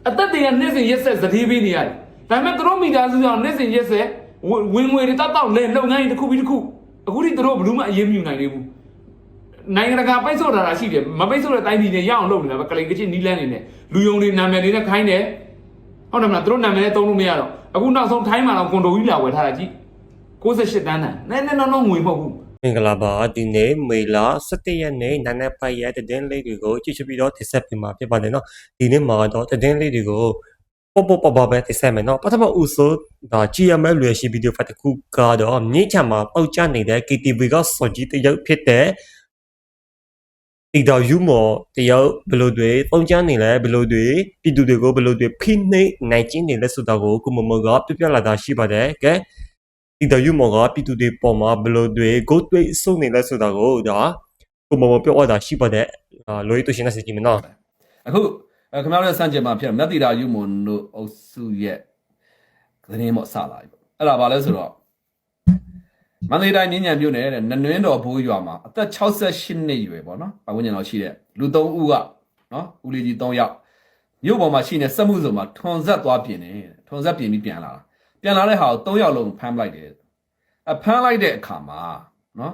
အသက်တွေကနေ့စဉ်ရက်ဆက်သတိပေးနေရတယ်ဒါပေမဲ့သူတို့မိသားစုကြောင့်နေ့စဉ်ရက်ဆက်ဝင်ငွေတွေတောက်လဲလုပ်ငန်းတွေတစ်ခုပြီးတစ်ခုအခုထိသူတို့ဘလူးမအရေးမယူနိုင်သေးဘူးနိုင်ငံတကာပိတ်ဆို့တာရှိတယ်မပိတ်ဆို့တဲ့တိုင်းပြည်တွေရအောင်လုပ်နေတာပဲကလိန်ကချင်နီးလန်းနေနဲ့လူယုံတွေနာမည်တွေနဲ့ခိုင်းတယ်ဟုတ်တယ်မလားသူတို့နာမည်နဲ့သုံးလို့မရတော့အခုနောက်ဆုံးထိုင်းမှာတော့ကွန်ဒိုကြီးလာဝယ်ထားတာကြည့်68တန်းတန်းနည်းတော့ငွေမဟုတ်ဘူးမင်္ဂလာပါဒီနေ့မေလ17ရက်နေ့နာနေပိုင်ရဲ့တည်င်းလေးတွေကိုကြည့်ချပြီးတော့တင်ဆက်ပေးမှာဖြစ်ပါတယ်နော်ဒီနေ့မှာတော့တည်င်းလေးတွေကိုပေါ့ပဲတင်ဆက်မယ်နော်ပထမဦးဆုံးဒါ GML လွယ်ရှိဗီဒီယိုဖိုင်တစ်ခုကတော့မြေချမ်းမှာပေါက်ကျနေတဲ့ KTV ကစော်ကြီးတရုတ်ဖြစ်တဲ့ဒီတော့ယူမော်တရုတ်ဘလို့တွေပေါက်ကျနေလဲဘလို့တွေပြည်သူတွေကိုဘလို့တွေဖိနှိပ်နိုင်ခြင်းနေလဲဆိုတာကိုကုမမောကပြလာတာရှိပါတယ်ကဲဒီတော့ယူမော်ကပြည်သူတွေပေါ်မှာဘလို့တွေ go တွေစုံနေလဲဆိုတာကိုဒါကုမမောပြောတာရှိပါတယ်လိုရတူရှင်းနေစီမနော်အခုခင်ဗျားတို့စံကျင်မှာဖြစ်မက်တီတာယူမွန်တို့အုပ်စုရဲ့သတင်းပေါ့စလာပြီပေါ့အဲ့ဒါဘာလဲဆိုတော့မန္တလေးတိုင်းမြင်းညံမြို့နယ်တဲ့နနွင်းတော်ဘိုးရွာမှာအသက်68နှစ်ရွယ်ပေါ့နော်ပတ်ဝန်းကျင်လောက်ရှိတဲ့လူ3ဦးကနော်ဦးလေးကြီး3ယောက်မြို့ပေါ်မှာရှိနေစက်မှုစုံမှာထွန်ဆက်သွားပြင်တယ်ထွန်ဆက်ပြင်ပြီးပြန်လာတဲ့ဟာကို3ယောက်လုံးဖမ်းလိုက်တယ်ဖမ်းလိုက်တဲ့အခါမှာနော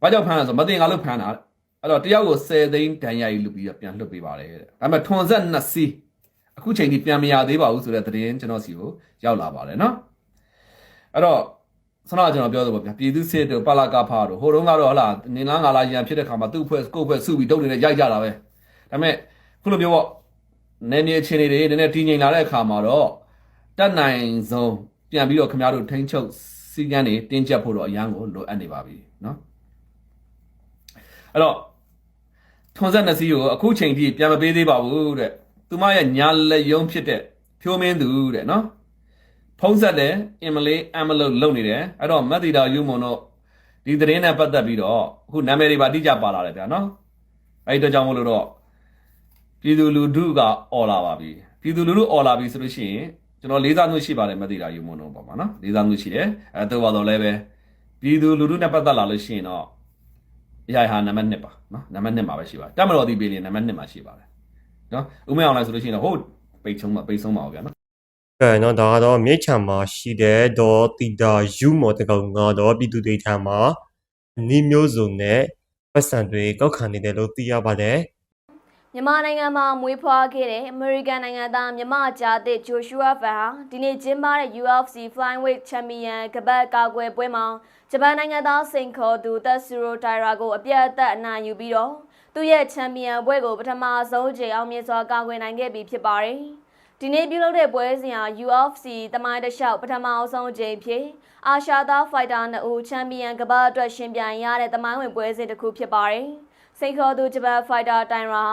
်ဘာကြောင့်ဖမ်းလဲဆိုမတင်ငါလို့ဖမ်းတာအဲ့တော့တယောက်ကို10သိန်းဒဏ်ရာကြီးလူပြီးတော့ပြန်လွှတ်ပေးပါတယ်တဲ့ဒါပေမဲ့ထွန်ဆက်2စီးအခုချိန်ထိပြန်မရသေးပါဘူးဆိုတဲ့သတင်းကျွန်တော်စီကိုရောက်လာပါတယ်နော်အဲ့တော့ဆရာကျွန်တော်ပြောသလိုဗျာပြည်သူစစ်တို့ပလာကဖာတို့ဟိုတုန်းကတော့ဟလာနေလားငါလားရန်ဖြစ်တဲ့ခါမှာသူ့အဖွဲ့ကိုယ့်အဖွဲ့စုပြီးတုံးနေနဲ့ရိုက်ကြတာပဲဒါပေမဲ့ခုလိုမျိုးပေါ့နေမြေချင်းတွေနည်းနည်းတည်ငြိမ်လာတဲ့အခါမှာတော့တက်နိုင်ဆုံးပြန်ပြီးတော့ခင်ဗျားတို့ထိန်းချုပ်စီကန်းတွေတင်းကျပ်ဖို့တော့အရန်ကိုလိုအပ်နေပါပြီနော်အဲ့တော့ထွန်ဆက်နှစ်စီးကိုအခုချိန်ထိပြန်မပေးသေးပါဘူးတဲ့သူမရဲ့ညာလက်ယုံဖြစ်တဲ့ဖြိုးမင်းသူတဲ့နော်ဖုံးဆက်တယ်အင်မလေးအမလို့လုပ်နေတယ်အဲ့တော့မက်တီတာယူမွန်တို့ဒီသတင်းနဲ့ပတ်သက်ပြီးတော့အခုနာမည်တွေပါတိကျပါလာတယ်ဗျာနော်အဲ့ဒီတော့ကြောင့်မလို့တော့ပြည်သူလူထုကអော်လာပါပြီပြည်သူလူထုអော်လာပြီဆိုလို့ရှိရင်ကျွန်တော်လေးစားမှုရှိပါတယ်မက်တီတာယူမွန်တို့ပေါ့မှာနော်လေးစားမှုရှိတယ်တော့ပါတော့လည်းပဲပြည်သူလူထုနဲ့ပတ်သက်လာလို့ရှိရင်တော့ရဟာနံပါတ်1ပါနော်နံပါတ်1မှာပဲရှိပါတယ်တမတော်ဒီပီလီနံပါတ်1မှာရှိပါတယ်နော်ဦးမင်းအောင်လိုက်ဆိုလို့ရှိရင်တော့ဟုတ်ပိတ်ဆုံးပါဗျာနော်ကဲနော်ဒါကတော့မြေချမ်းမှာရှိတဲ့ဒေါ်တီတာယူမော်တကောင်ကတော့ပြည်သူတွေထံမှာနီးမျိုးစုံနဲ့ပတ်စံတွေကောက်ခံနေတယ်လို့သိရပါတယ်မြန်မာနိုင်ငံမှာမွေးဖွားခဲ့တဲ့အမေရိကန်နိုင်ငံသားမြန်မာဂျာသစ်ဂျိုရှူအာဖန်ဟာဒီနေ့ကျင်းပတဲ့ UFC Flyweight Champion ကပတ်ကာကွယ်ပွဲမှာဂျပန်နိုင်ငံသားစိန်ခေါ်သူသက်ဆူရိုတိုင်ရာကိုအပြတ်အသတ်အနိုင်ယူပြီးတော့သူ့ရဲ့ချန်ပီယံဘွဲ့ကိုပထမဆုံးချိန်အောင်မြင်စွာကာကွယ်နိုင်ခဲ့ပြီဖြစ်ပါတယ်။ဒီနေ့ပြုလုပ်တဲ့ပွဲစဉ်ဟာ UFC သမိုင်းတစ်လျှောက်ပထမဆုံးချိန်ဖြစ်အာရှသားဖိုက်တာ2ဦးချန်ပီယံကပတ်အတွက်ရှင်ပြိုင်ရတဲ့သမိုင်းဝင်ပွဲစဉ်တစ်ခုဖြစ်ပါတယ်။စိန်ခေါ်သူဂျပန်ဖိုက်တာတိုင်ရ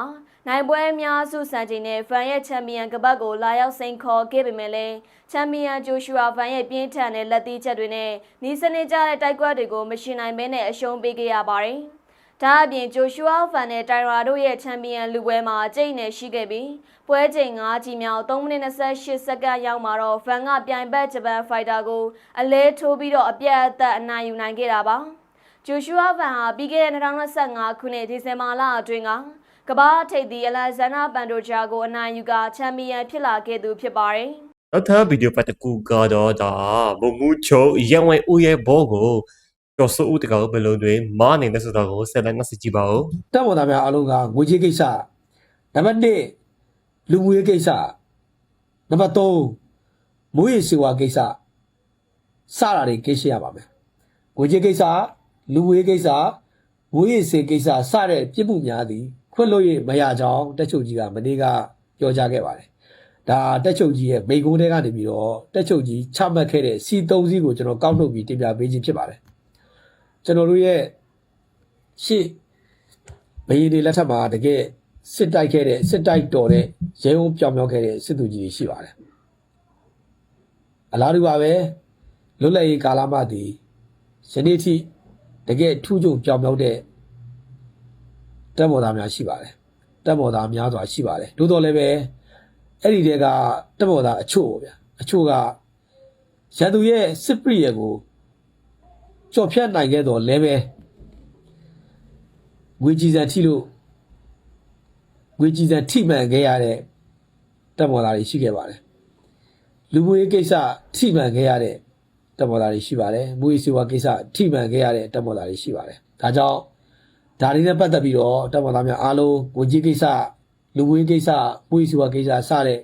ာနိုင်ပွဲများစုစံချိန်နဲ့ဖန်ရဲ့ချန်ပီယံကပတ်ကိုလာရောက်စိန်ခေါ်ခဲ့ပေမဲ့လည်းချန်ပီယံဂျိုရှူအာဖန်ရဲ့ပြင်းထန်တဲ့လက်သီးချက်တွေနဲ့နီးစနစ်ကျတဲ့တိုက်ကွက်တွေကိုမရှင်နိုင်ဘဲနဲ့အရှုံးပေးခဲ့ရပါတယ်။ဒါအပြင်ဂျိုရှူအာဖန်နဲ့တိုင်ရာတို့ရဲ့ချန်ပီယံလူပွဲမှာအကျိတ်နဲ့ရှိခဲ့ပြီးပွဲချိန်9ချီမြောက်3မိနစ်28စက္ကန့်ရောက်မှာတော့ဖန်ကပြိုင်ဘက်ဂျပန်ဖိုက်တာကိုအလဲထိုးပြီးတော့အပြတ်အသတ်အနိုင်ယူနိုင်ခဲ့တာပါ။ဂျိုရှူအာဖန်ဟာပြီးခဲ့တဲ့2025ခုနှစ်ဒီဇင်ဘာလအတွင်းကဘာထိပ်သီးအလက်ဇန်နာပန်ဒိုဂျာကိုအနိုင်ယူကချန်ပီယံဖြစ်လာခဲ့သူဖြစ်ပါတယ်။နောက်ထပ်ဗီဒီယိုပတ်တစ်ခုကတော့ဒါဘုံမှုချုပ်ရန်ဝဲဦးရဲ့ဘောကိုကျော်စိုးဦးတကောင်ဘယ်လိုတွေမားနေတဲ့ဆိုတာကိုဆက်လက်နှစကြည့်ပါဦး။တပ်ပေါ်သားများအားလုံးကငွေကြေးကိစ္စနံပါတ်1လူမှုရေးကိစ္စနံပါတ်3မွေးရစေဝါကိစ္စစတာတွေကိစ္စရပါမယ်။ငွေကြေးကိစ္စလူမှုရေးကိစ္စမွေးရစေကိစ္စစတဲ့ပြစ်မှုများသည်ခွင့်လို့ရမရကြောင်းတက်ချုပ်ကြီးကမနေ့ကပြောကြားခဲ့ပါတယ်။ဒါတက်ချုပ်ကြီးရဲ့မိန့်ခွန်းထဲကနေပြီးတော့တက်ချုပ်ကြီးချမှတ်ခဲ့တဲ့စီ3စီးကိုကျွန်တော်ကောက်နှုတ်ပြီးတင်ပြပေးခြင်းဖြစ်ပါတယ်။ကျွန်တော်တို့ရဲ့ရှေ့ဘယင်းတွေလက်ထက်မှာတကယ်စစ်တိုက်ခဲ့တဲ့စစ်တိုက်တော်တဲ့ရဲုံပြောင်ပြောင်းခဲ့တဲ့စစ်သူကြီးတွေရှိပါတယ်။အလားတူပါပဲလွတ်လပ်ရေးကာလမှသည်ယနေ့ထိတကယ်ထူးချွန်ပြောင်ပြောင်းတဲ့တက်မော်သားများရှိပါတယ်တက်မော်သားများစွာရှိပါတယ်သို့တော်လည်းပဲအဲ့ဒီတဲကတက်မော်သားအချို့ပေါ့ဗျာအချို့ကရန်သူရဲ့စစ်ပရိယေကိုကြော်ဖြတ်နိုင်ခဲ့တော့လည်းပဲငွေကြည်စံထိလို့ငွေကြည်စံထိမှန်ခဲ့ရတဲ့ တက်မော်သားတွေရှိခဲ့ပါတယ်လူမှုရေးကိစ္စထိမှန်ခဲ့ရတဲ့တက်မော်သားတွေရှိပါတယ်မူရေးစီဝါကိစ္စထိမှန်ခဲ့ရတဲ့တက်မော်သားတွေရှိပါတယ်ဒါကြောင့်ဒါတွေနဲ့ပတ်သက်ပြီးတော့တက်မော်သားများအားလုံးကိုကြီးကိစ္စလူမှုရေးကိစ္စမူရေးစီဝါကိစ္စစတဲ့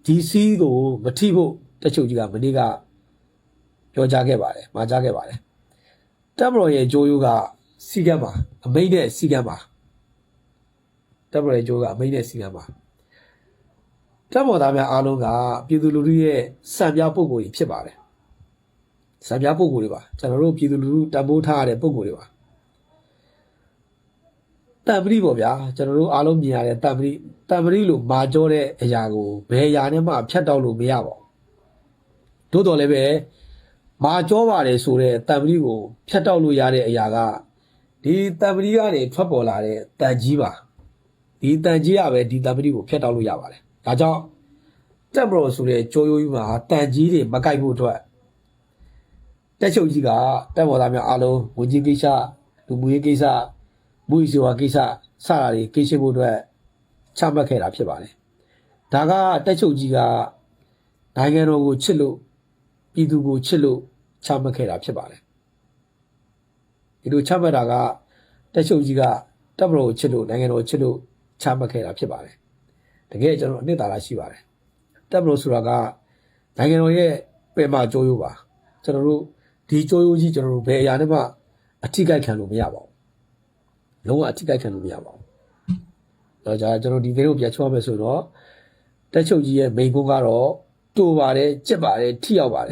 ဒီစီးကိုမထိဖို့တက်ချုပ်ကြီးကမနေ့ကပြောကြားခဲ့ပါတယ်မှာကြားခဲ့ပါတယ်တက်မတော်ရဲ့ကြိုးရိုးကစီကံပါအမိတ်နဲ့စီကံပါတက်မတော်ရဲ့ကြိုးကအမိတ်နဲ့စီကံပါတက်မော်သားများအားလုံးကပြည်သူလူထုရဲ့စံပြပုံကိုယ်ကြီးဖြစ်ပါတယ်စံပြပုံကိုယ်တွေပါကျွန်တော်တို့ပြည်သူလူထုတံပိုးထားရတဲ့ပုံကိုယ်တွေပါတံပတိပေါ့ဗျာကျွန်တော်တို့အားလုံးမြင်ရတဲ့တံပတိလို့မာကြောတဲ့အရာကိုဘယ်အရာနဲ့မှဖြတ်တောက်လို့မရပါဘူးသို့တော်လည်းပဲမာကြောပါတယ်ဆိုတဲ့တံပတိကိုဖြတ်တောက်လို့ရတဲ့အရာကဒီတံပတိကနေထွက်ပေါ်လာတဲ့တန်ကြီးပါဒီတန်ကြီးကပဲဒီတံပတိကိုဖြတ်တောက်လို့ရပါတယ်ဒါကြောင့်တက်မတော်ဆိုတဲ့ကြိုးရိုးကြီးမှာတန်ကြီးတွေမကိုက်ဖို့အတွက်တက်ချုပ်ကြီးကတက်မော်သားများအားလုံးဝင်ကြီးကိစ္စလူမှုရေးကိစ္စမူရေးစီဝါကိစ္စစတာတွေကိစ္စဖို့အတွက်ချမှတ်ခဲ့တာဖြစ်ပါတယ်ဒါကတက်ချုပ်ကြီးကနိုင်ငံတော်ကိုချစ်လို့ပြည်သူကိုချစ်လို့ချမှတ်ခဲ့တာဖြစ်ပါတယ်ဒီလိုချမှတ်တာကတက်ချုပ်ကြီးကတက်မတော်ကိုချစ်လို့နိုင်ငံတော်ကိုချစ်လို့ချမှတ်ခဲ့တာဖြစ်ပါတယ်တကယ်ကျွန်တော်အနှစ်သာရရှိပါတယ်တက်မလို့ဆိုတာကနိုင်ငံတော်ရဲ့ပင်မကြိုးရိုးပါကျွန်တော်တို့ဒီကြိုးရိုးကြီးကျွန်တော်တို့ဘယ်အရာနဲ့မှအထိကိုက်ခံလို့မရပါဘူးလုံးဝအထိကိုက်ခံလို့မရပါဘူးတော့ကျွန်တော်ဒီသတင်းကိုပြန်ချောမယ်ဆိုတော့တက်ချုပ်ကြီးရဲ့မိန်ကုန်းကတော့တူပါတယ်ကြက်ပါတယ်ထိရောက်ပါတယ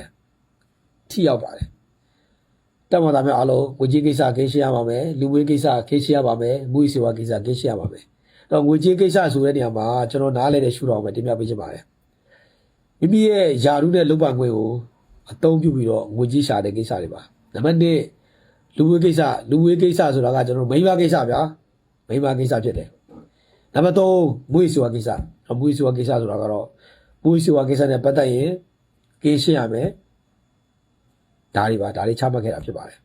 ်တက်မသားများအားလုံးကိုကြီးကိစ္စကိစ္စရပါမယ်လူဝေးကိစ္စကိစ္စရပါမယ်မူရေးစေဝါကိစ္စကိစ္စရပါမယ်တော့ငွေကြေးကိစ္စဆိုတဲ့နေရာမှာကျွန်တော်နားလဲတဲ့ရှုထောင့်ပဲတင်ပြပေးချင်ပါတယ်မိမိရဲ့ယာရုနဲ့လုပ်ပါငွေကိုအသုံးပြုပြီးတော့ငွေကြေးရှာတဲ့ကိစ္စတွေပါနံပါတ်1လူဝေးကိစ္စဆိုတာကကျွန်တော်မိန်းမကိစ္စဗျာမိန်းမကိစ္စဖြစ်တယ်နံပါတ်3မွေးစွာကိစ္စမွေးစွာကိစ္စဆိုတာကတော့မွေးစွာကိစ္စနဲ့ပတ်သက်ရင်ကိစ္စရမယ်ဒါတွေချမှတ်ခဲ့တာဖြစ်ပါတယ်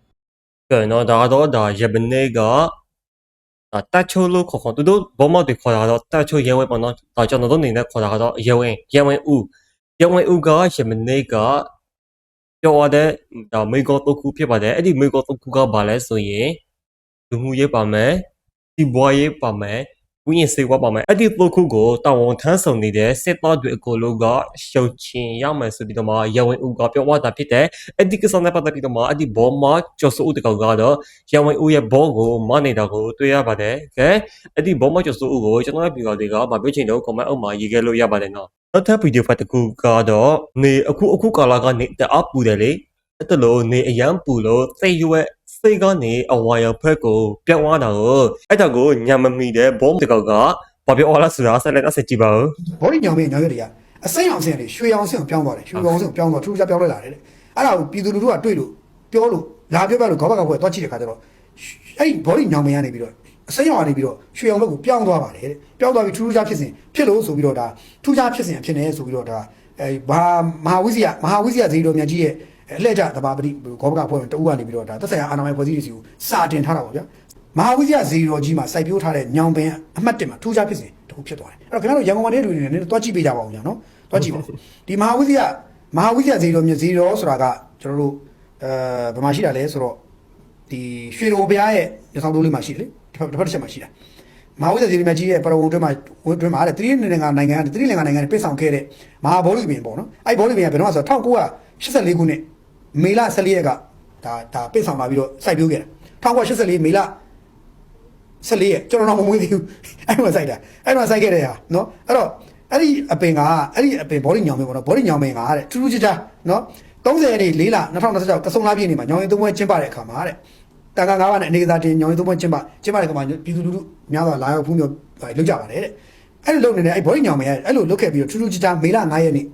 ကဲနော်ဒါတော့ဒါယပနေကတက်ချိုလို့ခေါ်သူတို့ဘောမတွေခေါ်တာတော့တက်ချိုရဲဝဲပေါ့နော်ဒါကျွန်တော်တို့နေနဲ့ခေါ်တာကတော့ရဲဝဲဦးကယပနေကပြောရတဲ့ဒါမိကောတုတ်ခုဖြစ်ပါတယ်အဲ့ဒီမိကောတုတ်ခုကဘာလဲဆိုရင်လူမှုရေးပါမယ်ဒီဘွားရေးပါမယ်ဝိညာဉ်စေဝါပါမယ်အဲ့ဒီတုတ်ခုကိုတာဝန်ထမ်းဆောင်နေတဲ့စစ်သားတွေအကုန်လုံးကရှုပ်ချင်ရမယ်ဆိုပြီးတော့မှရဲဝဲဦးကပြောသွားတာဖြစ်တယ်အဲ့ဒီကစားတဲ့ပတ်သက်ပြီးတော့မှအဲ့ဒီဘောမကျော်စိုးဦးတကောင်ကတော့ရဲဝဲဦးရဲ့ဘောကိုမနေတာကိုတွေ့ရပါတယ်ကဲအဲ့ဒီဘောမကျော်စိုးဦးကိုကျွန်တော်ရဲ့ဗီဒီယိုတွေကမပြောချင်တော့ comment အောက်မှာရေးခဲ့လို့ရပါတယ်နော်နောက်ထပ်ဗီဒီယိုဖိုင်တစ်ခုကတော့နေအခုကာလာကနေတအားပူတယ်လေအဲ့တလို့နေအရန်ပူလို့သိရွက်စိတ်ကနေအဝါရဖက်ကိုပြောင်းသွားတာကိုအဲ့ဒါကိုညံမမီတဲ့ဘုံတကောက်ကဘာပြောလာဆိုတာဆက်လက်ဆက်ကြည့်ပါဦး ဘောရီညောင်မေးညောင်ရွက်တွေကအစိမ်းအောင်ဆင်းတယ်ရွှေအောင်ဆင်းပြောင်းသွားတယ်ရွှေအောင်ဆင်းပြောင်းသွားထူးခြားပြောင်းလဲလာတယ်အဲ့ဒါကိုပြည်သူလူထုကတွေ့လို့ပြောလို့လာပြောပြလို့ခေါင်းဘက်ကဘွဲသွားကြည့်တဲ့ခါကျတော့အဲ့ဘောရီညောင်မေးကနေပြီးတော့အစိမ်းအောင်ကနေပြီးတော့ရွှေအောင်ဘက်ကိုပြောင်းသွားပါတယ်တဲ့ပြောင်းသွားပြီးထူးခြားဖြစ်စဉ်ဖြစ်လို့ဆိုပြီးတော့ဒါထူးခြားဖြစ်စဉ်အဖြစ်နေဆိုပြီးတော့ဒါဘာမဟာဝိဇ္ဇာဇေယျတော်မြတ်ကြီးရဲ့အလှည့်ကျသဘာပတိခေါင်းဘက်ကဘွဲတူကနေပြီးတော့ဒါသက်ဆိုင်ရာအာဏာပိုင်ဖွဲ့စည်းတွေစီကိုစာတင်ထားတာပေါ့ဗျာမဟာဝိဇ္ဇာဇေယျတော်ကြီးမှာစိုက်ပျိုးထားတဲ့ညောင်ပင်အမှတ်1မှာထူးခြားဖြစ်စဉ်တခုဖြစ်သွားတယ်အဲ့တော့ခင်ဗျားတို့ရန်ကုန်မှာတဲ့လူတွေနဲ့တွားကြည့်ပေးကြပါဦးညာနော်တွားကြည့်ပါဒီမဟာဝိဇ္ဇာဇေယျတော်မြတ်ဇေယျတော်ဆိုတာကကျွန်တော်တို့ဘယ်မှာရှိတာလဲဆိုတော့ဒီရွှေတော်ဘုရားရဲ့ညဆောင်တိုးလေးမှာရှိတယ်လေတစ်ဖက်တစ်ချက်မှာရှိတာမဟာဝိဇ္ဇာဇေယျတော်မြတ်ကြီးရဲ့ပရဝုံအတွင်းမှာတဲ့သတိလင်္ကာနိုင်ငံနဲ့ပြည်ဆောင်ခဲ့တဲ့မဟာဗောဓိပင်ပေါ့နော်အဲ့ဗောဓိပင်ကဘယ်တော့ဆိုတော့1984ခုနှစ်မေလ14ရက်ကဒါပြည်ဆောင်လာပြီးတော့စိုက်ပျိုးခဲ့တာ1984မေလ14ရက်ကျွန်တော်တော့မမွေးသေးဘူးအဲ့မှာစိုက်ခဲ့တဲ့ဟာနော်အဲ့တော့အဲ့ဒီအပင်ဘောဓိညောင်မင်းပေါ့နော်ဘောဓိညောင်မင်းကတဲ့ထူးထူးခြားခြားနော်30ရက်နေ့4လ2026ကစုံလာပြည့်နေမှာညောင်ရင်သုံးပွဲကျင်းပတဲ့အခါမှာတဲ့တန်ခါ9ပါးနဲ့အနေကစားတင်ညောင်ရင်သုံးပွဲကျင်းပတဲ့အခါမှာပြည်သူလူထုများစွာလာရောက်ဖူးမြော်လုပ်ကြပါတယ်တဲ့အဲ့လိုလုပ်နေတဲ့အဲ့ဘောဓိညောင်မင်းအဲ့လိုလုပ်ခဲ့ပြီးတော့ထူးထူးခြားခြားမေလ9ရက်နေ့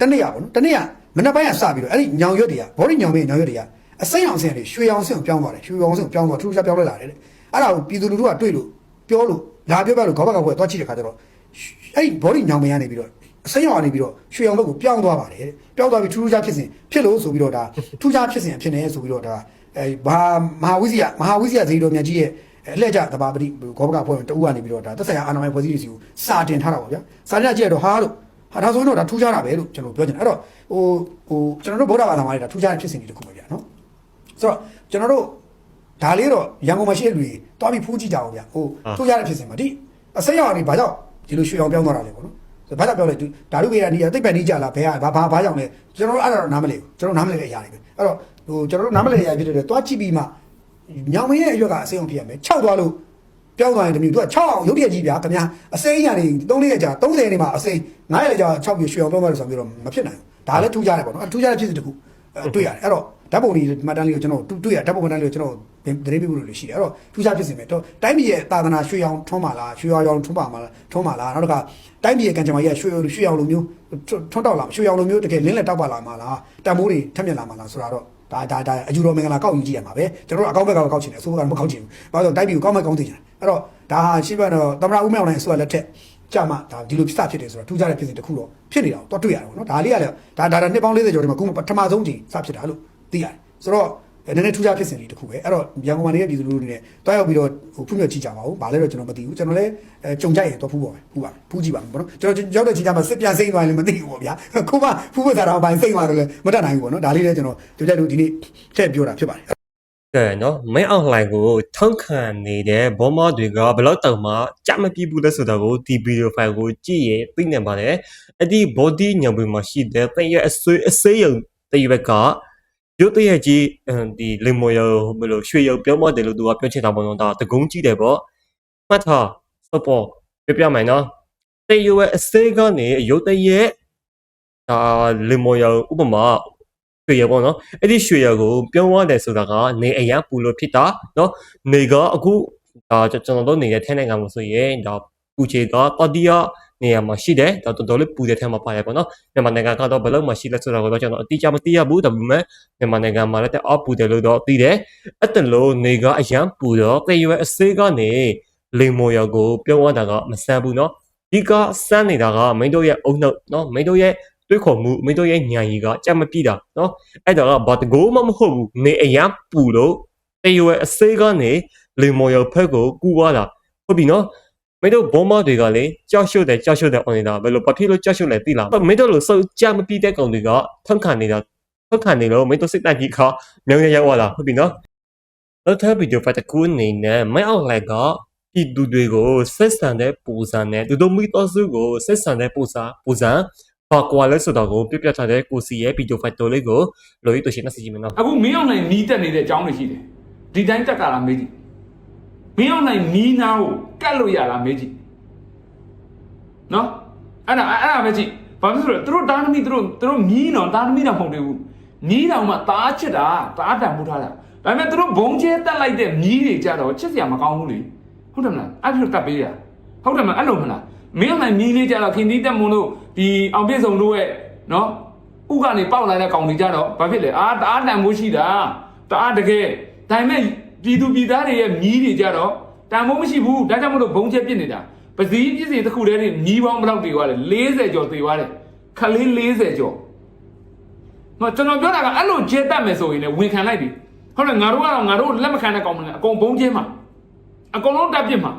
တနေ့ရပေါ့နော်တနေ့ရမနက်ပိုင်းကစပြီးတော့အဲ့ဒီညောင်ရွက်တွေကဘောဓိညောင်မင်းညောင်ရွက်တွေကအစိမ်းအောင်ဆင်းတယ်ရွှေအောင်ဆင်းပြောင်းသွားတယ်ရွှေအောင်ဆင်းပြောင်းသွားထူးခြားပြောင်းလဲလာတယ်တဲ့အဲ့ဒါကိုပြည်သူလူထုကတွေ့လို့ပြောလို့လာပြောပြလို့ခေါင်းဘက်ကဘွဲသွားကြည့်တဲ့ခါကျတော့အဲ့ဒီဘောဓိညောင်မင်းကနေပြီးတော့အစိမ်းအောင်ကနေပြီးတော့ရွှေအောင်ဘက်ကိုပြောင်းသွားပါတယ်တဲ့ပြောင်းသွားပြီးထူးခြားဖြစ်စဉ်ဖြစ်လို့ဆိုပြီးတော့ဒါထူးခြားဖြစ်စဉ်အဖြစ်နေဆိုပြီးတော့ဒါဘာမဟာဝိဇ္ဇာဇေယျတော်မြတ်ကြီးရဲ့အလှည့်ကျသဘာပတိခေါင်းဘက်ကဘွဲတူကနေပြီးတော့ဒါသက်ဆိုင်ရာအာဏာပိုင်ဖွဲ့စည်းတွေစီကိုစာတင်ထားတာပေါ့ဗျာစာတင်ကြည့်ရတော့ဟာလို့ ဟာဒါဆိုတော့ဒါထူးခြားတာပဲလို့ကျွန်တော်ပြောချင်တယ်အဲ့တော့ကျွန်တော်တို့ဗုဒ္ဓဘာသာမှာလည်းဒါထူးခြားတဲ့ဖြစ်စဉ်တွေတခုပဲဗျာနော်ဆိုတော့ကျွန်တော်တို့ဒါလေးတော့ရန်ကုန်မှာရှိတဲ့လူတွေတွားပြီးဖူးကြည့်ကြအောင်ဗျာထူးခြားတဲ့ဖြစ်စဉ်မှာဒီအစိမ်းရောင်တွေဘာကြောင့်ဒီလိုရွှေအောင်ပြောင်းသွားတာလဲပေါ့နော်ဘာကြောင့်ပြောလဲဓာတုကေရနီးတိတ်ပံနေကြလားဘယ်ဘာကြောင့်လဲကျွန်တော်တို့အဲ့ဒါတော့နားမလည်ဘူးကျွန်တော်နားမလည်တဲ့အရာတွေပဲအဲ့တော့ကျွန်တော်တို့နားမလည်တဲ့အရာဖြစ်တဲ့တွားကြည့်ပြီးမှညောင်မင်းရဲ့အရွက်ကအစိမ်းအောင်ဖြစ်ရမယ်6သွားလို့ပြောင်းသွားရင်တမျိုးသူက6အောင်ရုပ်ပြည့်ကြီးဗျာခင်ဗျာအစိမ်းရနေ3-4ရက်ကြာ30နေမှာအစိမ်း9ရက်ကြာ6ပြရွှေအောင်ပြောင်းသွားလို့ဆိုပြီးတော့မဖြစ်နိုင်ဘူးဒါလည်းထူးခြားတယ်ပေါ့နော်ထူးခြားတဲ့ဖြစ်စဉ်တစ်ခုတွေ့ရတယ်အဲ့တော့ဓာတ်ပုံတွေမှတ်တမ်းလေးကိုကျွန်တော်တွေ့ရဓာတ်ပုံမှတ်တမ်းလေးကိုကျွန်တော်သတင်းပေးဖို့လို့ရှိတယ်အဲ့တော့ထူးခြားဖြစ်စဉ်ပဲတော့တိုင်းပြည်ရဲ့သာသနာရွှေအောင်ထွန်းပါလားရွှေအောင်ထွန်းပါမလားထွန်းပါလားနောက်တစ်ခါတိုင်းပြည်ရဲ့ကံကြမ္မာကြီးကရွှေအောင်လိုမျိုးထွန်းတောက်လာရွှေအောင်လိုမျိုးတကယ်လင်းလက်တောက်ပါလာမှာလားတန်မိုးတွေထက်မြက်လာမှာလားဆိုတာတော့ဒါအယူတော်မင်္ဂလာကောက်ယူကြည့်ရမှာပဲကျွန်တော်တို့အကောင့်ဘက်ကကောက်ချင်တယ်အစိုးရကမကောက်ချင်ဘူးဘာလို့တိုင်းပြည်ကိုကောက်မကောက်သိချင်တယ်အဲ့တော့ဒါဟာရှင်းပြတော့သမရဦးမြောင်နိုင်အစိုးရလက်ထက်ကြမှာဒါဒီလိုဖြစ်တာဖြစ်တယ်ဆိုတော့ထူးခြားတဲ့ဖြစ်စဉ်တစ်ခုတော့ဖြစ်နေတာတော့တွေ့ရတယ်ပေါ့နော်ဒါလေးကလည်းဒါနှစ်ပေါင်း40ကျော်ဒီမှာခုပထမဆုံးချိန်စဖြစ်တာလို့သိရတယ်ဆိုတော့နည်းနည်းထူးခြားဖြစ်စဉ်လေးတစ်ခုပဲအဲ့တော့ရန်ကုန်မှာနေတဲ့ပြည်သူလူထုတွေနဲ့တွားရောက်ပြီးတော့ဖူးမြတ်ကြည့်ကြပါဦးဘာလဲတော့ကျွန်တော်မသိဘူးကျွန်တော်လည်းကြုံကြိုက်ရင်တော့ဖူးပါမယ်ဖူးကြည့်ပါမယ်ပေါ့နော်ကျွန်တော်ရောက်တဲ့ချိန်ကျမှစစ်ပြန်စိမ့်သွားရင်လည်းမသိဘူးပေါ့ဗျာခုမှဖူးဖို့စားတော့ဘိုင်းစိမ့်သွားတော့လည်းမတတ်နိုင်ဘူးပေါ့နော်ဒါလေးလည်းကျွန်တော်ကြိုက်လို့ဒီနေ့ထည့်ပြောတာဖြစ်ပါတယ်ကဲနော်မင်းအောင်လှိုင်ကိုထောက်ခံနေတဲ့ဘောမတွေကဘလောက်တောင်မှကြမပြဘူးလဲဆိုတာကိုဒီဗီဒီယိုဖိုင်ကိုကြည့်ရင်သိနေပါတယ်အဲ့ဒီ body ညံပွေမှာရှိတဲ့တရအစေးရုံတရကရုပ်တရက်ကြီးဒီလင်မော်ရဘယ်လိုရွှေရုပ်ပြောမတယ်လို့သူကပြောချင်တာပေါ့နော်ဒါတကုန်းကြီးတယ်ပေါ့မှတ်ထားစပေါ်ပြမယ်နော်တရရဲ့အစေးကနေရုပ်တရက်ဒါလင်မော်ရဥပမာရွှေရပေါ့နော်အဲ့ဒီရွှေရကိုပြောင်းသွားတယ်ဆိုတာကနေအရန်ပူလို့ဖြစ်တာနော်နေကအခုဒါကျွန်တော်တို့နေတဲ့ထဲနိုင်ငံမှာဆိုရင်ဒါပူချေကတတိယနေရာမှာရှိတယ်ဒါတော်တော်လေးပူတဲ့ထဲမှာပါတယ်ပေါ့နော်မြန်မာနိုင်ငံကတော့ဘယ်လောက်မှရှိလဲဆိုတာကိုတော့ကျွန်တော်အတိအကျမသိရဘူးဒါပေမဲ့မြန်မာနိုင်ငံမှာလည်းအောက်ပူတယ်လို့တော့သိတယ်အဲ့တလို့နေကအရန်ပူတော့တရွယ်အစေးကနေလေမော်ရကိုပြောင်းသွားတာကမဆန်းဘူးနော်ဒီကစမ်းနေတာကမင်းတို့ရဲ့အုံနှုတ်နော်မင်းတို့ရဲ့တွေးခေါ်မှုမင်းတို့ရဲ့ညာရီကကြက်မပြတာနော်အဲ့ဒါကဘာတကိုးမှမဟုတ်ဘူးနေအရန်ပူလို့တရွယ်အစေးကနေလေမော်ရဖက်ကိုကူသွားတာဟုတ်ပြီနော်မင်းတို့ဘောမတွေကလည်းကြောက်ရွံ့တယ်အောင်နေတာဘယ်လိုဘာဖြစ်လို့ကြောက်ရွံ့လဲသိလားမင်းတို့လိုစောကြမပြတဲ့ကောင်တွေကထောက်ခံနေလို့မင်းတို့စိတ်တိုက်ကြီးခါမြောင်းရောက်လာဟုတ်ပြီနော်နောက်ထပ်ဗီဒီယိုဖိုင်တစ်ခုအနေနဲ့မင်းအောင်လိုက်ကဒီသူတွေကိုဆက်ဆံတဲ့ပုံစံနဲ့သူတို့မိသားစုကိုဆက်ဆံတဲ့ပုံစံဘာကွာလဲဆိုတာကိုပြထားတဲ့ကိုစီရဲ့ဗီဒီယိုဖိုင်တော်လေးကိုလိုရည်တူရှင်းနေစီမယ်နော်အခုမင်းအောင်နိုင်နီးတက်နေတဲ့အကြောင်းတွေရှိတယ်ဒီတိုင်းတက်ကလာမေးကြည့်မင်းအောင်နိုင်နီးနာကိုကတ်လို့ရလားမေးကြည့်နော်အဲ့ဒါပဲကြည့်ဘာဖြစ်လို့လဲသူတို့တားသမီးသူတို့မြီးတော့တားသမီးတော့မဟုတ်သေးဘူးမြီးတောင်မှတားချစ်တာတားတန်မှုထားတာဒါပေမဲ့သူတို့ဘုံကျဲတက်လိုက်တဲ့မြီးတွေကြတော့ချစ်စရာမကောင်းဘူးလေဟုတ်တယ်မလားအဲ့ဒါကပ်ပေးရဟုတ်တယ်မလားအဲ့လိုမလားမင်းအောင်နိုင်မြီးလေးကြတော့ခင်သီးတက်မွန်တို့ဒီအောင်ပြည့်စုံတို့ရဲ့နော်ဥကနေပေါက်လာတဲ့ကောင်တွေကြတော့ဘာဖြစ်လဲတားတန်မှုရှိတာတားတကယ်ဒါပေမဲ့ပြည်သူပြည်သားတွေရဲ့မြီးတွေကြတော့တန်မိုးမရှိဘူးဒါကြောင့်မလို့ဘုံကျဲပြစ်နေတာပစည်းပြစ်စီတစ်ခုတည်းနဲ့မြီးပေါင်းဘယ်လောက်တည်သွားလဲ40ကျော်တည်သွားတယ်ခလေး40ကျော်နော်ကျွန်တော်ပြောတာကအဲ့လိုကျဲတတ်မယ်ဆိုရင်လည်းဝင်ခံလိုက်ပြီဟုတ်တယ်ငါတို့ကတော့ငါတို့လက်မခံတဲ့ကောင်မနဲ့အကုန်ဘုံကျဲမှာအကုန်လုံးတက်ပြစ်မှာ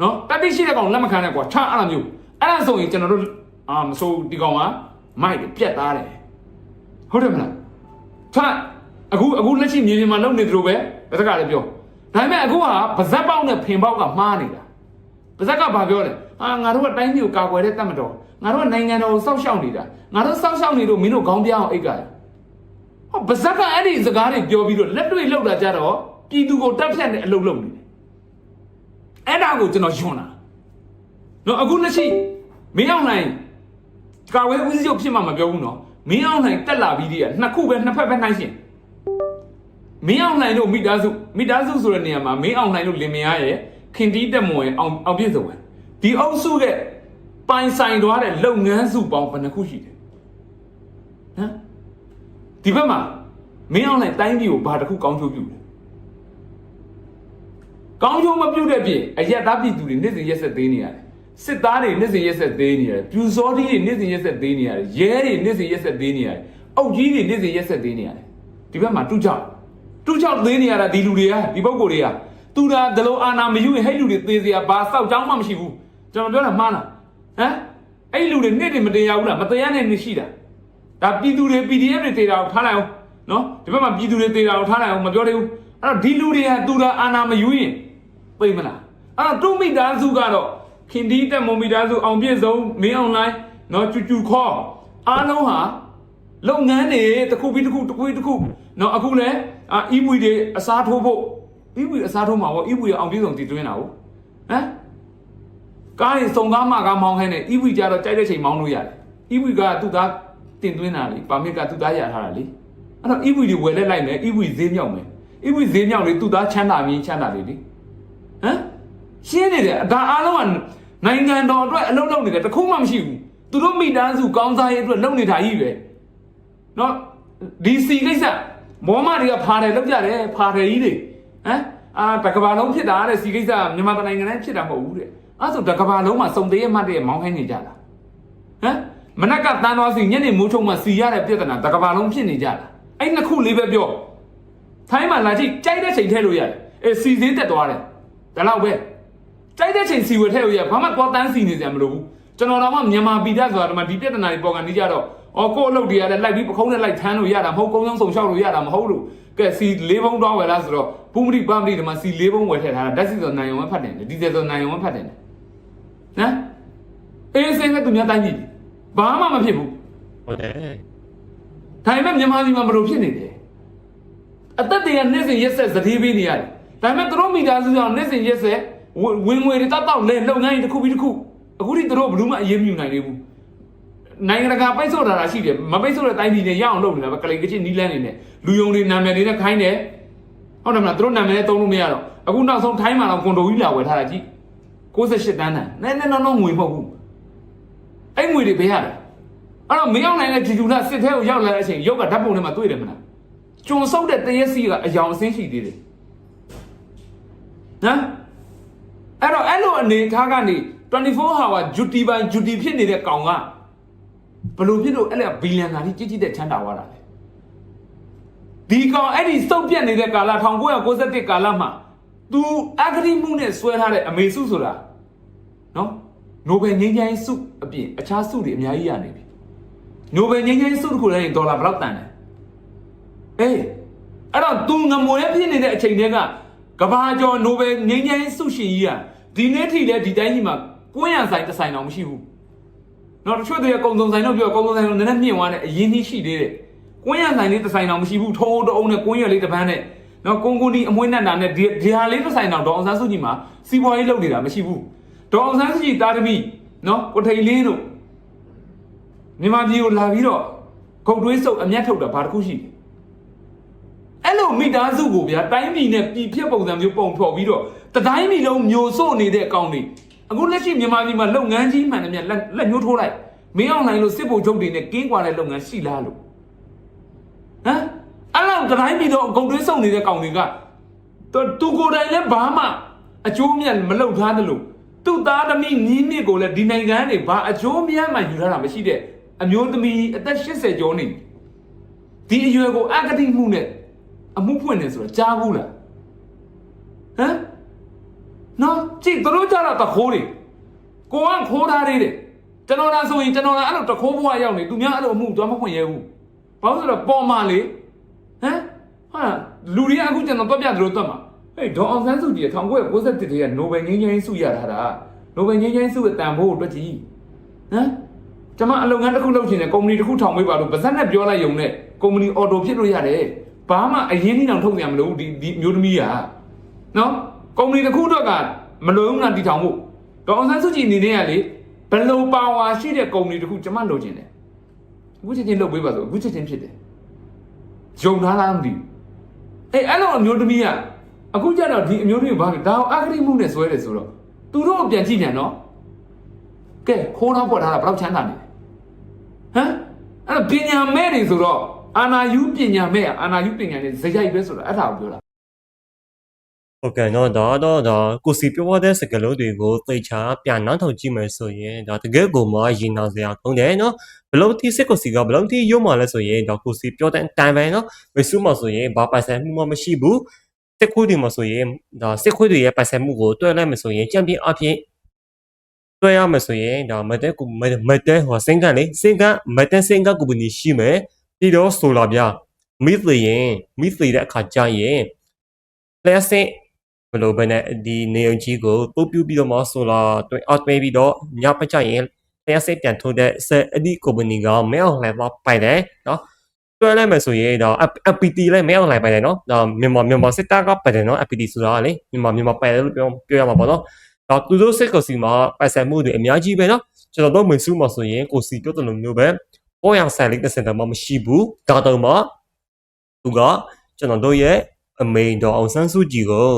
နော်တက်ပြစ်ရှိတဲ့ကောင်လက်မခံတဲ့ကွာထအဲ့လိုမျိုးအဲ့ဒါဆိုရင်ကျွန်တော်တို့မဆိုးဒီကောင်ကမိုက်ပြက်သားတယ်ဟုတ်တယ်မလားထအခုလက်ရှိမြေပြင်မှာလုပ်နေသလိုပဲတစ်ခါလည်းပြောဒါပေမဲ့အခုကပါဇက်ပေါက်နဲ့ဖင်ပေါက်ကမှားနေတာပါဇက်ကဘာပြောလဲငါတို့ကတိုင်းပြည်ကိုကာကွယ်တဲ့တတ်မတော်ငါတို့ကနိုင်ငံတော်ကိုစောင့်ရှောက်နေတာငါတို့စောင့်ရှောက်နေလို့မင်းတို့ခေါင်းပြအောင်အိတ်ကြရဟောပါဇက်ကအဲ့ဒီစကားတွေပြောပြီးတော့လက်တွေ့လောက်တာကြတော့ပြည်သူကိုတက်ဖြတ်တဲ့အလုပ်လုပ်နေတယ်အဲ့ဒါကိုကျွန်တော်ယွန်းတာနော်အခုလက်ရှိမင်းအောင်နိုင်ကာဝေးဦးစီးချုပ်ဖြစ်မှမပြောဘူးနော်မင်းအောင်နိုင်တက်လာပြီးတည်းကနှစ်ခုပဲနှစ်ဖက်ပဲနှိုင်းရှင်မင်းအောင်နိုင်တို့မိသားစုဆိုတဲ့နေရာမှာမင်းအောင်နိုင်တို့လင်မယားရဲ့ခင်တီးတက်မွန်ရဲ့အောင်ပြည့်စုံတယ်ဒီအုပ်စုကပိုင်ဆိုင်သွားတဲ့လုပ်ငန်းစုပေါင်းဘယ်နှခုရှိတယ်ဟမ်ဒီဘက်မှာမင်းအောင်နိုင်တိုင်းပြည်ကိုဘာတစ်ခုကောင်းချိုးပြုလဲကောင်းချိုးမပြုတဲ့ပြင်အရက်သားပြည်သူတွေနေ့စဉ်ရက်ဆက်သေးနေရတယ်စစ်သားတွေနေ့စဉ်ရက်ဆက်သေးနေရတယ်ပြူစောတီးတွေနေ့စဉ်ရက်ဆက်သေးနေရတယ်ရဲတွေနေ့စဉ်ရက်ဆက်သေးနေရတယ်အုပ်ကြီးတွေနေ့စဉ်ရက်ဆက်သေးနေရတယ်ဒီဘက်မှာတူချောက်သေးနေရတာဒီလူတွေကဒီပုဂ္ဂိုလ်တွေကသူဒါဒလိုအာနာမယူရင်ဟဲ့လူတွေသေးစရာဘာစောက်ကြောင်းမှမရှိဘူးကျွန်တော်ပြောတာမှားလားဟမ် အဲ့လူတွေနေ့တွေမတရားဘူးလားမတရားနဲ့နေရှိတာဒါပြည်သူတွေ PDF တွေတေတာကိုထားလိုက်အောင်နော်ဒီဘက်မှာပြည်သူတွေတေတာကိုထားလိုက်အောင်မပြောသေးဘူးအဲ့တော့ဒီလူတွေကသူတာအာနာမယူရင်သိမလားအဲ့တော့သူ့မိသားစုကတော့ခင်ဒီတက်မွန်မိသားစုအောင်ပြည့်စုံမင်းအွန်လိုင်းနော်ကျူခေါ်အားလုံးဟာလုပ်ငန်းတွေတစ်ခုပြီးတစ်ခုနော်အခုလဲအီဝီတွေအစားထိုးဖို့အီဝီအစားထိုးမှာပေါ့အီဝီအောင်ပြည့်စုံတည်သွင်းတာဟုတ်ဟမ်ကားတွေစုံကားမှကားမောင်းခိုင်းတယ်အီဝီကြတော့ကြိုက်တဲ့ချိန်မောင်းလို့ရတယ်အီဝီကသူ့သားတင်သွင်းတာလေပါမစ်ကသူ့သားရထားတာလေအဲ့တော့အီဝီတွေဝယ်လက်လိုက်မယ်အီဝီဈေးမြောက်မယ်အီဝီဈေးမြောက်လေသူ့သားချမ်းသာမြင်ချမ်းသာလေဟမ်ရှင်းနေတယ်ဒါအားလုံးကနိုင်ငံတော်အတွက်အလုပ်လုပ်နေတယ်တခုမှမရှိဘူးသူတို့မိသားစုကောင်းစားရေးအတွက်လုပ်နေတာကြီးပဲနော်ဒီစီကိစ္စမောမတွေကဖာတယ်လောက်ကြတယ်ဖာတယ်ကြီးတွေဟမ်တကဘာလုံးဖြစ်တာတဲ့စီကိစ္စမြန်မာနိုင်ငံတိုင်းဖြစ်တာမဟုတ်ဘူးတဲ့အဲ့ဆိုတကဘာလုံးမှာစုံသေးရမှတ်တဲ့မောင်းခိုင်းနေကြတာဟမ်မနက်ကတန်းသွားစီညနေမိုးချုံမှာစီရတဲ့ပြဿနာတကဘာလုံးဖြစ်နေကြတာအဲ့နှစ်ခုလေးပဲပြောထိုင်းမှာလာကြည့်ကြိုက်တဲ့ချိန်ထည့်လို့ရတယ်အေးစီစင်းတက်သွားတယ်ဒါတော့ပဲကြိုက်တဲ့ချိန်စီဝယ်ထည့်လို့ရဘာမှသွားတန်းစီနေစရာမလိုဘူးကျွန်တော်တော့မှမြန်မာပြည်သားဆိုတာဒီမှာဒီပြဿနာတွေပေါ်ကနေကြတော့ကိုယ့်အလုပ်တွေရတယ်လိုက်ပြီးပခုံးနဲ့လိုက်ထမ်းလို့ရတာမဟုတ်ကုန်းဆောင်ဆောင်ရှောက်လို့ရတာမဟုတ်လို့ကဲစီ၄ဘုံတောင်းဝယ်လားဆိုတော့ပူမတိပမတိဒီမှာစီ၄ဘုံဝယ်ထည့်ထားတာဓာတ်စီဆိုနိုင်ရုံပဲဖတ်တယ်ဒီဇယ်ဆိုနိုင်ရုံပဲဖတ်တယ်နော်အေးစင်းကသူများတိုင်းကြည့်ဘာမှမဖြစ်ဘူး ဟုတ်တယ် ဒါပေမဲ့မြန်မာပြည်မှာမလို့ဖြစ်နေတယ်အသက်တွေကနေ့စဉ်ရက်ဆက်သတိပေးနေရတယ်ဒါပေမဲ့သူတို့မိသားစုကြောင့်နေ့စဉ်ရက်ဆက်ဝင်ငွေတွေတောက်လဲလုပ်ငန်းတွေတစ်ခုပြီးတစ်ခုအခုထိသူတို့ဘယ်လို့မှအရေးမယူနိုင်သေးဘူးနိုင်ငံတကာပိတ်ဆို့တာရှိတယ်မပိတ်ဆို့တဲ့တိုင်းပြည်တွေရအောင်လုပ်နေတာပဲကလိန်ကချင်နီးလန်းနေတယ်လူယုံတွေနာမည်တွေနဲ့ခိုင်းတယ်ဟုတ်တယ်မလားသူတို့နာမည်နဲ့တုံးလို့မရတော့အခုနောက်ဆုံးထိုင်းမှာတော့ကွန်ဒိုကြီးလာဝယ်ထားတာကြည့်68တန်းတန်းနဲငွေမဟုတ်ဘူးအဲ့ငွေတွေပေးရတယ်အဲ့တော့မရောက်နိုင်တဲ့ဂျီဂျူလာစစ်ထဲကိုရောက်လာတဲ့အချိန်ရုပ်ကဓာတ်ပုံထဲမှာတွေ့တယ်မလားကျွန်စုပ်တဲ့တရက်စီကအယောင်အစင်းရှိသေးတယ်နော်အဲ့လိုအနေထားကနေ24 hour duty by duty ဖြစ်နေတဲ့ကောင်ကဘလို့ဖြစ်လို့အဲ့လေဘီလီယံနာကြီးကြီးတဲ့ချမ်းသာသွားတာလေဒီကောင်အဲ့ဒီစုပ်ပြတ်နေတဲ့ကာလ1991ကာလမှာသူအဂတိမှုနဲ့ဆွဲထားတဲ့အမေစုဆိုတာနော်နိုဘယ်ငြိမ်းချမ်းရေးဆုအပြင်အခြားဆုတွေအများကြီးရနေပြီနိုဘယ်ငြိမ်းချမ်းရေးဆုတစ်ခုလည်းဒေါ်လာဘယ်လောက်တန်လဲအေးအဲ့တော့သူငမွေဖြစ်နေတဲ့အချိန်တည်းကကဘာကျော်နိုဘယ်ငြိမ်းချမ်းရေးဆုရှင်ကြီးကဒီနေ့ထိလည်းဒီတိုင်းကြီးမှာကိုယ်ရဆိုင်တစ်ဆိုင်တော့မရှိဘူးနော်တချို့တွေကကုံစုံဆိုင်တော့ပြောကုံစုံဆိုင်တော့နည်းနည်းမြင့်သွားတယ်အရင်ကြီးရှိသေးတယ်ကိုယ်ရဆိုင်လေးတစ်ဆိုင်တော့မရှိဘူးထုံးတုံးနဲ့ကိုယ်ရလေးတစ်ပန်းနဲ့နော်ကွန်ကွန်ဒီအမွှေးနဲ့တာနဲ့ဒီဟာလေးတစ်ဆိုင်တော့ဒေါအောင်ဆန်းစုကြည်မှာစီးပွားရေးလုပ်နေတာမရှိဘူးဒေါအောင်ဆန်းစုကြည်တာသမီနော်ကိုထိန်လင်းတို့မြန်မာပြည်ကိုလာပြီးတော့ဂုတ်တွေးစုပ်အမျက်ထုတ်တာဘာတစ်ခုရှိတယ်အဲ့လိုမိသားစုကိုဗျာတိုင်းပြည်နဲ့ပြည်ဖြစ်ပုံစံမျိုးပုံဖော်ပြီးတော့တတိုင်းပြည်လုံးမျိုးစို့နေတဲ့အကောင်တွေအခုလက်ရှိမြန်မာပြည်မှာလုပ်ငန်းကြီးမှန်တယ်မြတ်လက်ညှိုးထိုးလိုက်မင်းအောင်နိုင်လို့စစ်ဗိုလ်ချုပ်တွေနဲ့ကင်းကွာတဲ့လုပ်ငန်းရှိလားလို့ဟမ်အဲ့လောက်တတိုင်းပြည်တော့ဂုတ်တွေးစုပ်နေတဲ့ကောင်တွေကသူကိုယ်တိုင်လည်းဘာမှအကျိုးမြတ်မလုပ်ထားသလိုသူ့သားသမီးညီးမြစ်ကိုလည်းဒီနိုင်ငံတွေဘာအကျိုးမြတ်မှယူထားတာမရှိတဲ့အမျိုးသမီးအသက်80ကျော်နေဒီအရွယ်ကိုအဂတိမှုနဲ့အမှုဖွင့်နေဆိုတာကြားဘူးလားဟမ်နော်ကြည့်တို့ကြတော့တခိုးတွေကိုကခိုးထားသေးတယ်ကျွန်တော်လားဆိုရင်ကျွန်တော်လားအဲ့လိုတခိုးဘဝရောက်နေသူများအဲ့လိုအမှုသွားမဖွင့်ရဲဘူးဘာလို့ဆိုတော့ပေါ်မှာလေဟမ်ဟာလူတွေကအခုကျွန်တော်တွက်ပြသလိုတွက်မှာဟေးဒေါ်အောင်ဆန်းစုကြည်1991တည်းကနိုဘယ်ငြိမ်းချမ်းရေးဆုရထားတာနိုဘယ်ငြိမ်းချမ်းရေးဆုရဲ့တန်ဖိုးကိုတွက်ကြည့်ဟမ်ကျွန်မအလုပ်ငန်းတစ်ခုလုပ်ချင်တယ်ကုမ္ပဏီတစ်ခုထောင်ပေးပါလို့ဗဇက်နဲ့ပြောလိုက်ရုံနဲ့ကုမ္ပဏီအော်တိုဖြစ်လို့ရတယ်ဘာမှအရင်ကြီးတောင်ထုတ်ပြန်မလို့ဒီမျိုးသမီးကနော်ကုမ္ပဏီတစ်ခုတော့ကမလွယ်ဘူးလားတည်ထောင်ဖို့ဒေါ်အောင်ဆန်းစုကြည်အနေနဲ့ကလေဘယ်လိုပါဝါရှိတဲ့ကုမ္ပဏီတစ်ခုကျွန်မလုပ်ချင်တယ်အခုချက်ချင်းလုပ်ပေးပါဆိုအခုချက်ချင်းဖြစ်တယ်ဂျုံထားလားမသိဘူးအဲ့လိုအမျိုးသမီးကအခုကျတော့ဒီအမျိုးသမီးဘာလဲဒါအောင်အဂတိမှုနဲ့ဆွဲတယ်ဆိုတော့သူတို့ပြန်ကြည့်ပြန်နော်ကဲခိုးတော့ပေါ်ထားတာဘယ်တော့ချမ်းသာနေလဲဟမ်အဲ့ပညာမဲ့တွေဆိုတော့အာနာယူပညာမဲ့အာနာယူပညာနဲ့ဇယိုက်ပဲဆိုတာအဲ့ဒါကိုပြောတာ ဟုတ်ကဲ့နော်ဒါကိုစီပြောတဲ့စကားလုံးတွေကိုသိချာပြန်နှောင်းထောင်ကြည့်မယ်ဆိုရင်ဒါတကယ်ကိုမှရင်နာစရာကောင်းတယ်နော်ဘလုံးတိစစ်ကိုစီကဘလုံးတိရုံမှလဲဆိုရင်ဒါကိုစီပြောတဲ့အတိုင်းပဲနော်ဝိစုမှဆိုရင်ဘာပိုင်ဆိုင်မှုမှမရှိဘူးစစ်ခွေးတွေမှဆိုရင်ဒါစစ်ခွေးတွေရဲ့ပိုင်ဆိုင်မှုကိုတွဲလိုက်မယ်ဆိုရင်ချန်ပီယံအဖြစ်တွ တွေ့ရမယ်ဆိုရင်ဒါမတ်တဲ့ဟိုစင်ကန်လေစင်ကန်မတ်တဲ့စင်ကန်ကုမ္ပဏီရှိမယ်ပြီးတော့ဆိုလာဗျမိသေးတဲ့အခါကျရင်လက်စင်ဘယ်လိုပဲနဲ့ဒီနေုံကြီးကိုပုတ်ပြပြီးတော့မှဆိုလာတွေ့အောက်ပေးပြီးတော့ညပကြရင်လက်စင်ပြန်ထုတ်တဲ့ဆက်အဒီကုမ္ပဏီကမဲအောင်လည်းပိုင်တယ်နော်တွေ့လိုက်မယ်ဆိုရင်ဒါ FPT လည်းမဲအောင်လည်းပိုင်တယ်နော်ဒါမြန်မာစစ်တပ်ကပိုင်တယ်နော် FPT ဆိုတာလေမြန်မာပိုင်တယ်လို့ပြောရမှာပေါ့နော်ဒါသူတို့စိတ်ကိုစီမှာပိုင်ဆိုင်မှုတွေအများကြီးပဲနော်ကျွန်တော်တို့မင်းစုမှာဆိုရင်ကိုစီပြောတယ်လို့မျိုးပဲပေါ်ရန်ဆိုင်လိတဲ့စင်တာမှာမရှိဘူးဒါတော့မှသူကကျွန်တော်တို့ရဲ့အမိန်တော်အောင်ဆန်းစုကြည်ကို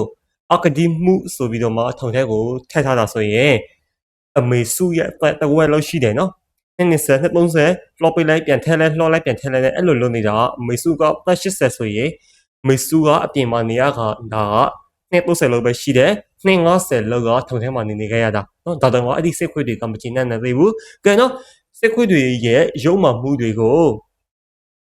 အကဒီမှုဆိုပြီးတော့မှထောင်ထဲကိုထည့်ထားတာဆိုရင်အမေစုရဲ့တဝက်လောက်ရှိတယ်နော်2030လော်ပေးလိုက်ပြန်ထဲလဲလှော်လိုက်ပြန်ထဲလဲအဲ့လိုလုပ်နေတာအမေစုက80ဆိုရင်မေစုကအပြင်မှာနေရတာဒါက2030လောက်ပဲရှိတယ်250လောက်ကထုံထဲမှာနေခဲ့ရတာเนาะဒါတော့အဲ့ဒီစိတ်ခွေတွေကမကျင်းနဲ့နေသေးဘူးကဲနော်စိတ်ခွေတွေရဲ့ရုံမှမှုတွေကို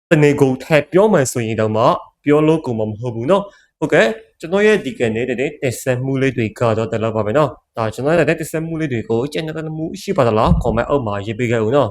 တနေကုန်ထည့်ပြောမှဆိုရင်တော့မှပြောလို့ကိုမဟုတ်ဘူးเนาะဟုတ်ကဲ့ကျွန်တော်ရဲ့ဒီကနေ့တဲ့တက်ဆက်မှုလေးတွေကတော့တက်လောက်ပါပဲเนาะဒါကျွန်တော်ရဲ့တက်ဆက်မှုလေးတွေကိုကျန်တဲ့မှုရှိပါသလား comment အောက်မှာရေးပေးခဲ့ဦးเนาะ